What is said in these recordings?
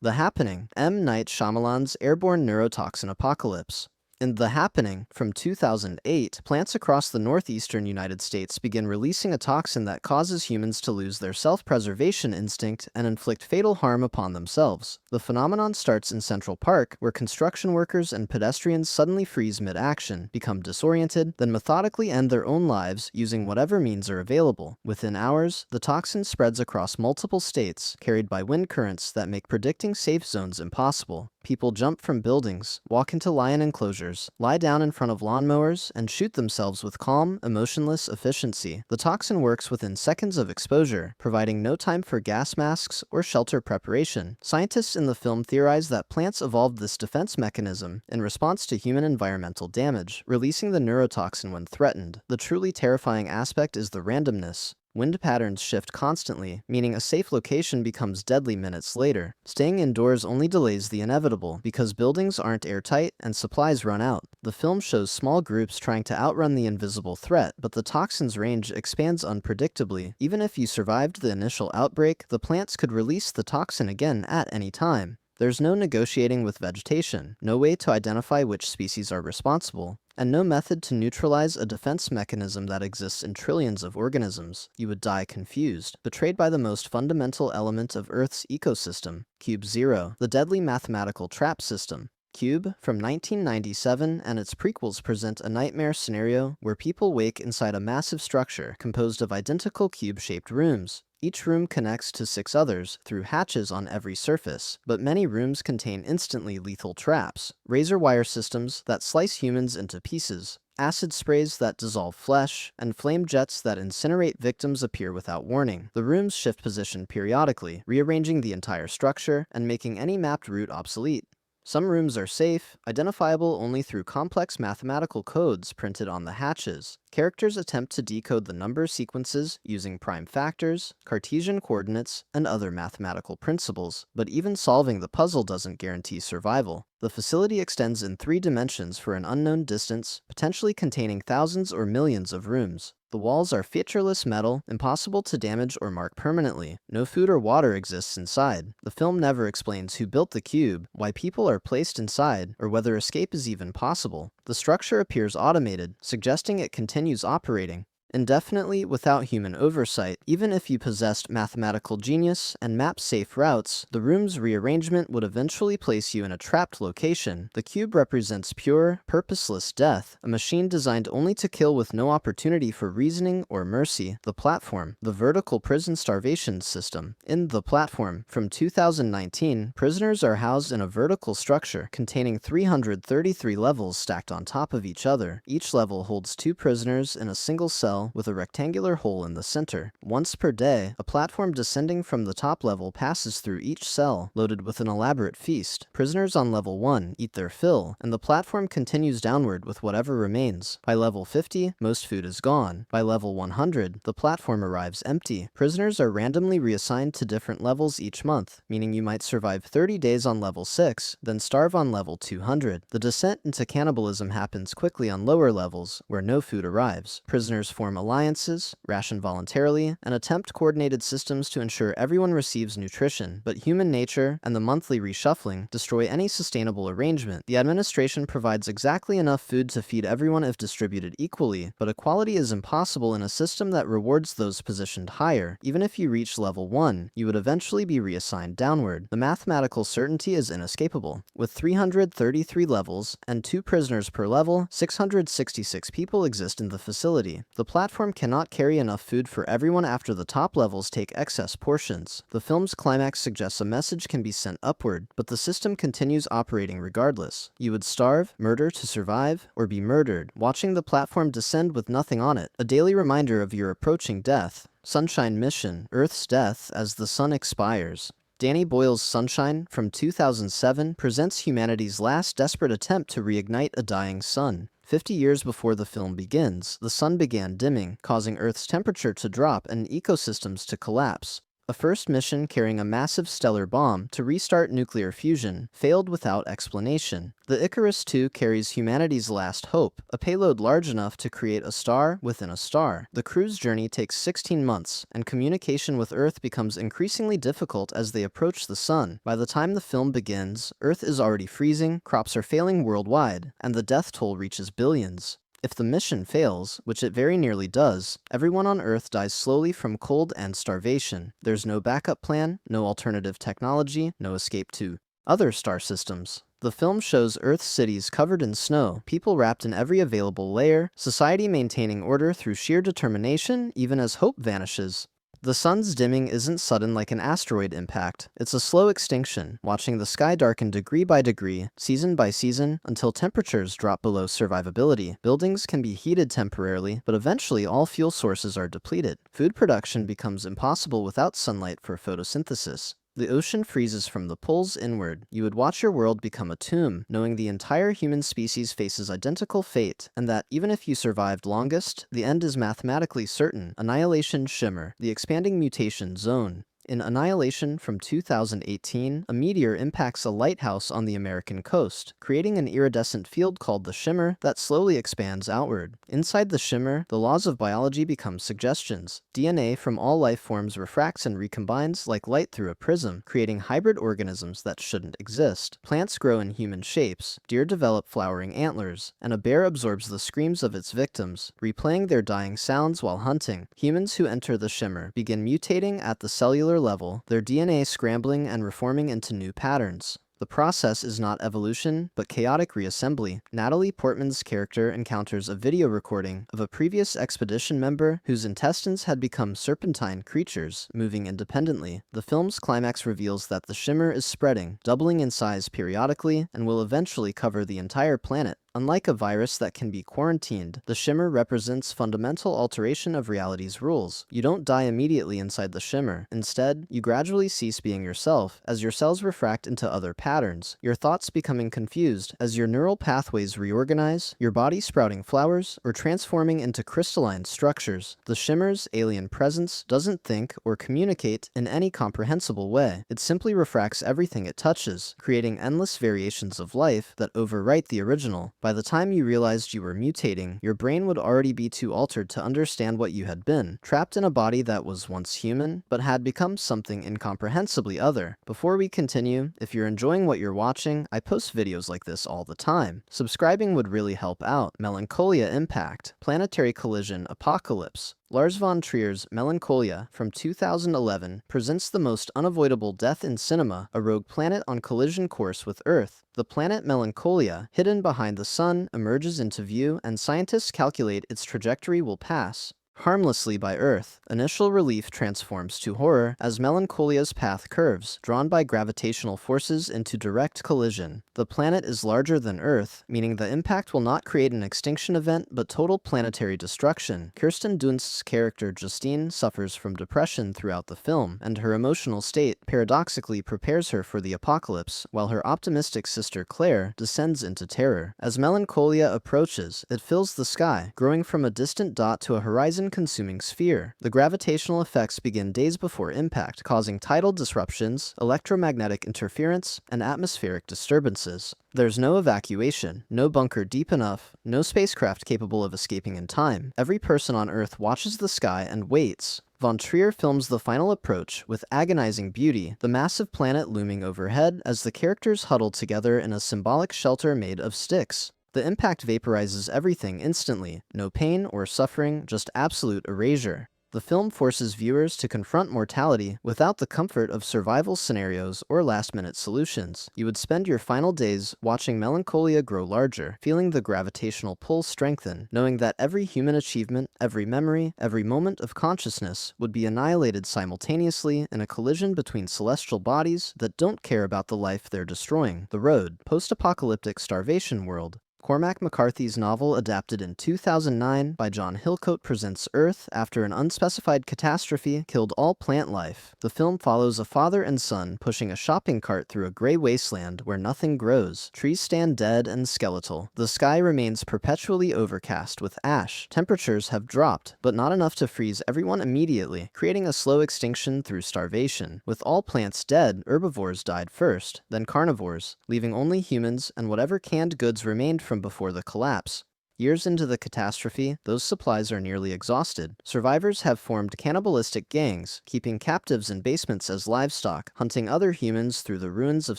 The Happening, M. Night Shyamalan's airborne neurotoxin apocalypse. In The Happening, from 2008, plants across the northeastern United States begin releasing a toxin that causes humans to lose their self-preservation instinct and inflict fatal harm upon themselves. The phenomenon starts in Central Park, where construction workers and pedestrians suddenly freeze mid-action, become disoriented, then methodically end their own lives using whatever means are available. Within hours, the toxin spreads across multiple states, carried by wind currents that make predicting safe zones impossible. People jump from buildings, walk into lion enclosures, lie down in front of lawnmowers, and shoot themselves with calm, emotionless efficiency. The toxin works within seconds of exposure, providing no time for gas masks or shelter preparation. Scientists in the film theorize that plants evolved this defense mechanism in response to human environmental damage, releasing the neurotoxin when threatened. The truly terrifying aspect is the randomness. Wind patterns shift constantly, meaning a safe location becomes deadly minutes later. Staying indoors only delays the inevitable, because buildings aren't airtight and supplies run out. The film shows small groups trying to outrun the invisible threat, but the toxin's range expands unpredictably. Even if you survived the initial outbreak, the plants could release the toxin again at any time. There's no negotiating with vegetation, no way to identify which species are responsible, and no method to neutralize a defense mechanism that exists in trillions of organisms. You would die confused, betrayed by the most fundamental element of Earth's ecosystem, Cube Zero, the deadly mathematical trap system. Cube, from 1997, and its prequels present a nightmare scenario where people wake inside a massive structure composed of identical cube-shaped rooms. Each room connects to 6 others through hatches on every surface, but many rooms contain instantly lethal traps, razor wire systems that slice humans into pieces, acid sprays that dissolve flesh, and flame jets that incinerate victims appear without warning. The rooms shift position periodically, rearranging the entire structure and making any mapped route obsolete. Some rooms are safe, identifiable only through complex mathematical codes printed on the hatches. Characters attempt to decode the number sequences using prime factors, Cartesian coordinates, and other mathematical principles, but even solving the puzzle doesn't guarantee survival. The facility extends in 3 dimensions for an unknown distance, potentially containing thousands or millions of rooms. The walls are featureless metal, impossible to damage or mark permanently. No food or water exists inside. The film never explains who built the cube, why people are placed inside, or whether escape is even possible. The structure appears automated, suggesting it continues operating indefinitely without human oversight. Even if you possessed mathematical genius and mapped safe routes, the room's rearrangement would eventually place you in a trapped location. The cube represents pure, purposeless death, a machine designed only to kill with no opportunity for reasoning or mercy. The Platform, the vertical prison starvation system. In The Platform, from 2019, prisoners are housed in a vertical structure containing 333 levels stacked on top of each other. Each level holds 2 prisoners in a single cell with a rectangular hole in the center. Once per day, a platform descending from the top level passes through each cell, loaded with an elaborate feast. Prisoners on level 1 eat their fill, and the platform continues downward with whatever remains. By level 50, most food is gone. By level 100, the platform arrives empty. Prisoners are randomly reassigned to different levels each month, meaning you might survive 30 days on level 6, then starve on level 200. The descent into cannibalism happens quickly on lower levels, where no food arrives. Prisoners form alliances, ration voluntarily, and attempt coordinated systems to ensure everyone receives nutrition, but human nature and the monthly reshuffling destroy any sustainable arrangement. The administration provides exactly enough food to feed everyone if distributed equally, but equality is impossible in a system that rewards those positioned higher. Even if you reach level 1, you would eventually be reassigned downward. The mathematical certainty is inescapable. With 333 levels and 2 prisoners per level, 666 people exist in the facility. The platform cannot carry enough food for everyone after the top levels take excess portions. The film's climax suggests a message can be sent upward, but the system continues operating regardless. You would starve, murder to survive, or be murdered, watching the platform descend with nothing on it, a daily reminder of your approaching death. Sunshine Mission, Earth's Death as the Sun Expires. Danny Boyle's Sunshine, from 2007, presents humanity's last desperate attempt to reignite a dying sun. 50 years before the film begins, the sun began dimming, causing Earth's temperature to drop and ecosystems to collapse. A first mission carrying a massive stellar bomb to restart nuclear fusion failed without explanation. The Icarus II carries humanity's last hope, a payload large enough to create a star within a star. The crew's journey takes 16 months, and communication with Earth becomes increasingly difficult as they approach the sun. By the time the film begins, Earth is already freezing, crops are failing worldwide, and the death toll reaches billions. If the mission fails, which it very nearly does, everyone on Earth dies slowly from cold and starvation. There's no backup plan, no alternative technology, no escape to other star systems. The film shows Earth's cities covered in snow, people wrapped in every available layer, society maintaining order through sheer determination even as hope vanishes. The sun's dimming isn't sudden like an asteroid impact. It's a slow extinction, watching the sky darken degree by degree, season by season, until temperatures drop below survivability. Buildings can be heated temporarily, but eventually all fuel sources are depleted. Food production becomes impossible without sunlight for photosynthesis. The ocean freezes from the poles inward. You would watch your world become a tomb, knowing the entire human species faces identical fate, and that even if you survived longest, the end is mathematically certain. Annihilation Shimmer, the expanding mutation zone. In Annihilation from 2018, a meteor impacts a lighthouse on the American coast, creating an iridescent field called the Shimmer that slowly expands outward. Inside the Shimmer, the laws of biology become suggestions. DNA from all life forms refracts and recombines like light through a prism, creating hybrid organisms that shouldn't exist. Plants grow in human shapes, deer develop flowering antlers, and a bear absorbs the screams of its victims, replaying their dying sounds while hunting. Humans who enter the Shimmer begin mutating at the cellular level, their DNA scrambling and reforming into new patterns. The process is not evolution, but chaotic reassembly. Natalie Portman's character encounters a video recording of a previous expedition member whose intestines had become serpentine creatures, moving independently. The film's climax reveals that the Shimmer is spreading, doubling in size periodically, and will eventually cover the entire planet. Unlike a virus that can be quarantined, the Shimmer represents fundamental alteration of reality's rules. You don't die immediately inside the Shimmer. Instead, you gradually cease being yourself, as your cells refract into other patterns, your thoughts becoming confused as your neural pathways reorganize, your body sprouting flowers, or transforming into crystalline structures. The Shimmer's alien presence doesn't think or communicate in any comprehensible way. It simply refracts everything it touches, creating endless variations of life that overwrite the original. By the time you realized you were mutating, your brain would already be too altered to understand what you had been, trapped in a body that was once human, but had become something incomprehensibly other. Before we continue, if you're enjoying what you're watching, I post videos like this all the time. Subscribing would really help out. Melancholia Impact, Planetary Collision Apocalypse. Lars von Trier's Melancholia from 2011 presents the most unavoidable death in cinema, a rogue planet on collision course with Earth. The planet Melancholia, hidden behind the sun, emerges into view, and scientists calculate its trajectory will pass harmlessly by Earth. Initial relief transforms to horror as Melancholia's path curves, drawn by gravitational forces into direct collision. The planet is larger than Earth, meaning the impact will not create an extinction event but total planetary destruction. Kirsten Dunst's character Justine suffers from depression throughout the film, and her emotional state paradoxically prepares her for the apocalypse, while her optimistic sister Claire descends into terror. As Melancholia approaches, it fills the sky, growing from a distant dot to a horizon-consuming sphere. The gravitational effects begin days before impact, causing tidal disruptions, electromagnetic interference, and atmospheric disturbances. There's no evacuation, no bunker deep enough, no spacecraft capable of escaping in time. Every person on Earth watches the sky and waits. Von Trier films the final approach with agonizing beauty, the massive planet looming overhead as the characters huddle together in a symbolic shelter made of sticks. The impact vaporizes everything instantly, no pain or suffering, just absolute erasure. The film forces viewers to confront mortality without the comfort of survival scenarios or last-minute solutions. You would spend your final days watching Melancholia grow larger, feeling the gravitational pull strengthen, knowing that every human achievement, every memory, every moment of consciousness would be annihilated simultaneously in a collision between celestial bodies that don't care about the life they're destroying. The Road, post-apocalyptic starvation world. Cormac McCarthy's novel adapted in 2009 by John Hillcoat presents Earth after an unspecified catastrophe killed all plant life. The film follows a father and son pushing a shopping cart through a gray wasteland where nothing grows. Trees stand dead and skeletal. The sky remains perpetually overcast with ash. Temperatures have dropped, but not enough to freeze everyone immediately, creating a slow extinction through starvation. With all plants dead, herbivores died first, then carnivores, leaving only humans and whatever canned goods remained from before the collapse. Years into the catastrophe, those supplies are nearly exhausted. Survivors have formed cannibalistic gangs, keeping captives in basements as livestock, hunting other humans through the ruins of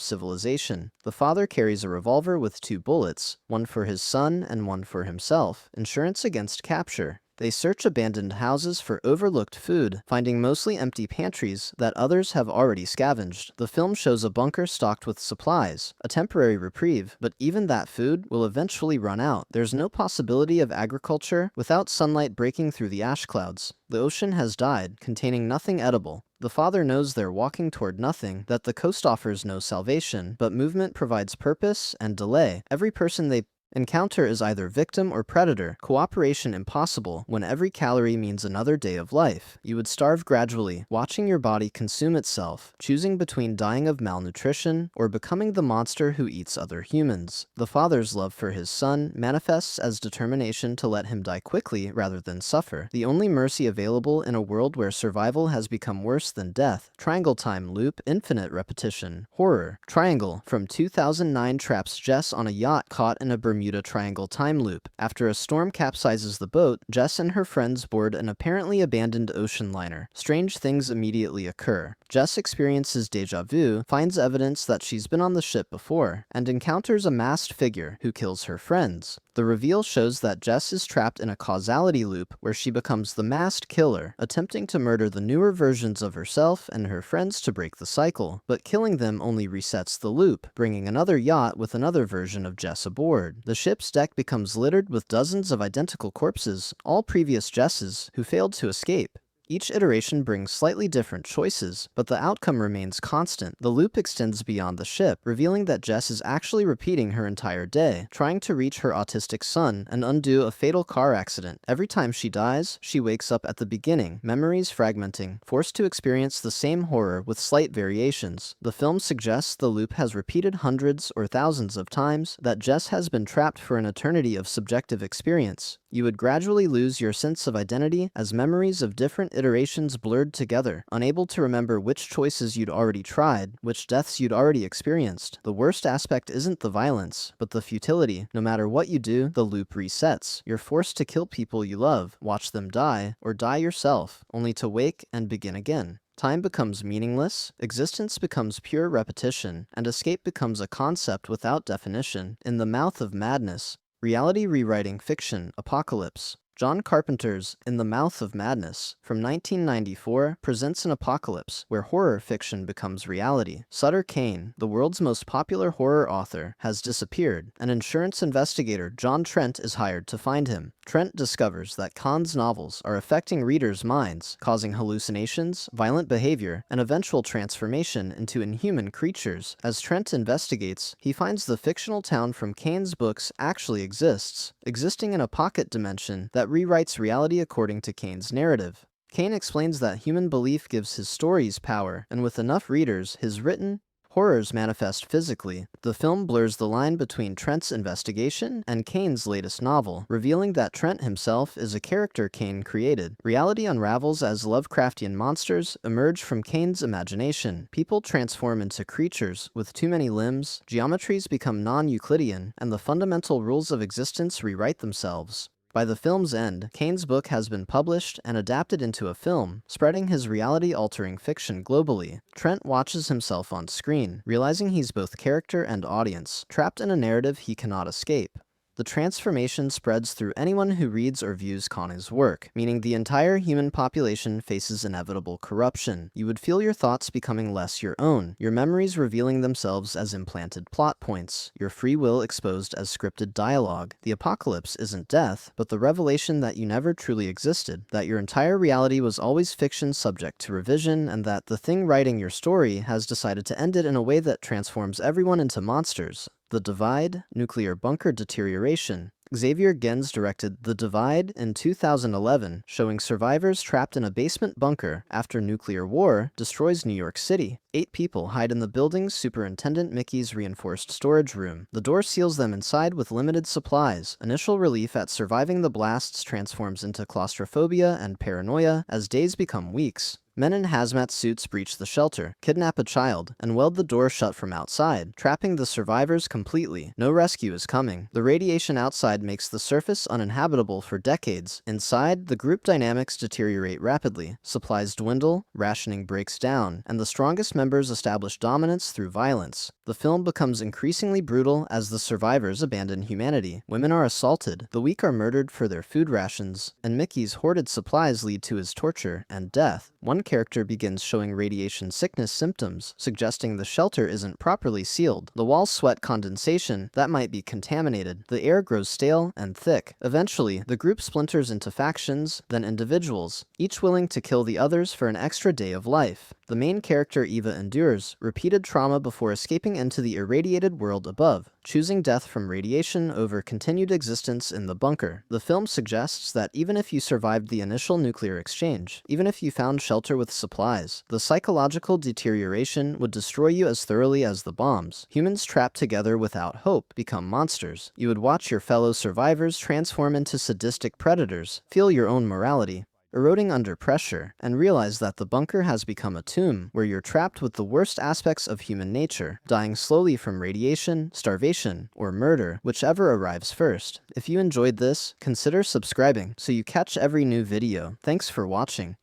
civilization. The father carries a revolver with 2 bullets, one for his son and one for himself, insurance against capture. They search abandoned houses for overlooked food, finding mostly empty pantries that others have already scavenged. The film shows a bunker stocked with supplies, a temporary reprieve, but even that food will eventually run out. There's no possibility of agriculture without sunlight breaking through the ash clouds. The ocean has died, containing nothing edible. The father knows they're walking toward nothing, that the coast offers no salvation, but movement provides purpose and delay. Every person they encounter is either victim or predator, cooperation impossible when every calorie means another day of life. You would starve gradually, watching your body consume itself, choosing between dying of malnutrition or becoming the monster who eats other humans. The father's love for his son manifests as determination to let him die quickly rather than suffer, the only mercy available in a world where survival has become worse than death. Triangle time loop, infinite repetition. Horror. Triangle from 2009 traps Jess on a yacht caught in a Bermuda Triangle time loop. After a storm capsizes the boat, Jess and her friends board an apparently abandoned ocean liner. Strange things immediately occur. Jess experiences déjà vu, finds evidence that she's been on the ship before, and encounters a masked figure who kills her friends. The reveal shows that Jess is trapped in a causality loop where she becomes the masked killer, attempting to murder the newer versions of herself and her friends to break the cycle, but killing them only resets the loop, bringing another yacht with another version of Jess aboard. The ship's deck becomes littered with dozens of identical corpses, all previous Jesses, who failed to escape. Each iteration brings slightly different choices, but the outcome remains constant. The loop extends beyond the ship, revealing that Jess is actually repeating her entire day, trying to reach her autistic son and undo a fatal car accident. Every time she dies, she wakes up at the beginning, memories fragmenting, forced to experience the same horror with slight variations. The film suggests the loop has repeated hundreds or thousands of times, that Jess has been trapped for an eternity of subjective experience. You would gradually lose your sense of identity as memories of different iterations blurred together, unable to remember which choices you'd already tried, which deaths you'd already experienced. The worst aspect isn't the violence, but the futility. No matter what you do, the loop resets. You're forced to kill people you love, watch them die, or die yourself, only to wake and begin again. Time becomes meaningless, existence becomes pure repetition, and escape becomes a concept without definition. In the mouth of madness. Reality rewriting fiction, Apocalypse. John Carpenter's In the Mouth of Madness from 1994 presents an apocalypse where horror fiction becomes reality. Sutter Kane, the world's most popular horror author, has disappeared. An insurance investigator, John Trent, is hired to find him. Trent discovers that Kahn's novels are affecting readers' minds, causing hallucinations, violent behavior, and eventual transformation into inhuman creatures. As Trent investigates, he finds the fictional town from Kane's books actually exists, existing in a pocket dimension that rewrites reality according to Kane's narrative. Kane explains that human belief gives his stories power, and with enough readers, his written horrors manifest physically. The film blurs the line between Trent's investigation and Kane's latest novel, revealing that Trent himself is a character Kane created. Reality unravels as Lovecraftian monsters emerge from Kane's imagination. People transform into creatures with too many limbs, geometries become non-Euclidean, and the fundamental rules of existence rewrite themselves. By the film's end, Kane's book has been published and adapted into a film, spreading his reality-altering fiction globally. Trent watches himself on screen, realizing he's both character and audience, trapped in a narrative he cannot escape. The transformation spreads through anyone who reads or views Kane's work, meaning the entire human population faces inevitable corruption. You would feel your thoughts becoming less your own, your memories revealing themselves as implanted plot points, your free will exposed as scripted dialogue. The apocalypse isn't death, but the revelation that you never truly existed, that your entire reality was always fiction subject to revision, and that the thing writing your story has decided to end it in a way that transforms everyone into monsters. The Divide, Nuclear Bunker Deterioration. Xavier Gens directed The Divide in 2011, showing survivors trapped in a basement bunker after nuclear war destroys New York City. 8 people hide in the building's Superintendent Mickey's reinforced storage room. The door seals them inside with limited supplies. Initial relief at surviving the blasts transforms into claustrophobia and paranoia as days become weeks. Men in hazmat suits breach the shelter, kidnap a child, and weld the door shut from outside, trapping the survivors completely. No rescue is coming. The radiation outside makes the surface uninhabitable for decades. Inside, the group dynamics deteriorate rapidly. Supplies dwindle, rationing breaks down, and the strongest members establish dominance through violence. The film becomes increasingly brutal as the survivors abandon humanity. Women are assaulted, the weak are murdered for their food rations, and Mickey's hoarded supplies lead to his torture and death. One character begins showing radiation sickness symptoms, suggesting the shelter isn't properly sealed. The walls sweat condensation that might be contaminated. The air grows stale and thick. Eventually, the group splinters into factions, then individuals, each willing to kill the others for an extra day of life. The main character Eva endures repeated trauma before escaping into the irradiated world above, choosing death from radiation over continued existence in the bunker. The film suggests that even if you survived the initial nuclear exchange, even if you found shelter with supplies, the psychological deterioration would destroy you as thoroughly as the bombs. Humans trapped together without hope become monsters. You would watch your fellow survivors transform into sadistic predators, feel your own morality eroding under pressure, and realize that the bunker has become a tomb where you're trapped with the worst aspects of human nature, dying slowly from radiation, starvation, or murder, whichever arrives first. If you enjoyed this, consider subscribing so you catch every new video. Thanks for watching.